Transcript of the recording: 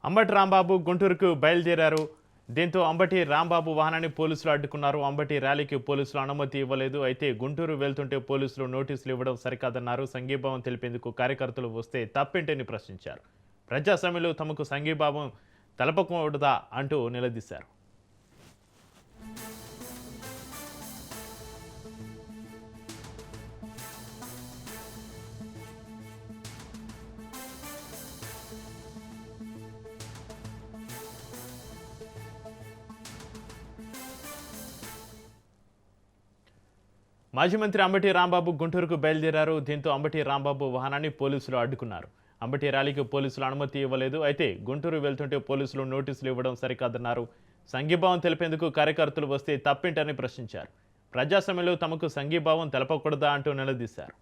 అంబటి రాంబాబు గుంటూరుకు బయలుదేరారు. దీంతో అంబటి రాంబాబు వాహనాన్ని పోలీసులు అడ్డుకున్నారు. అంబటి ర్యాలీకి పోలీసులు అనుమతి ఇవ్వలేదు. అయితే గుంటూరు వెళ్తుంటే పోలీసులు నోటీసులు ఇవ్వడం సరికాదన్నారు. సంఘీభావం తెలిపేందుకు కార్యకర్తలు వస్తే తప్పేంటని ప్రశ్నించారు. ప్రజాస్వామ్యంలో తమకు సంఘీభావం తెలపకూడదా అంటూ నిలదీశారు. మాజీ మంత్రి అంబటి రాంబాబు గుంటూరుకు బయలుదేరారు. దీంతో అంబటి రాంబాబు వాహనాన్ని పోలీసులు అడ్డుకున్నారు. అంబటి ర్యాలీకి పోలీసులు అనుమతి ఇవ్వలేదు. అయితే గుంటూరు వెళ్తుంటే పోలీసులు నోటీసులు ఇవ్వడం సరికాదన్నారు. సంఘీభావం తెలిపేందుకు కార్యకర్తలు వస్తే తప్పేంటని ప్రశ్నించారు. ప్రజాస్వామ్యంలో తమకు సంఘీభావం తెలపకూడదా అంటూ నిలదీశారు.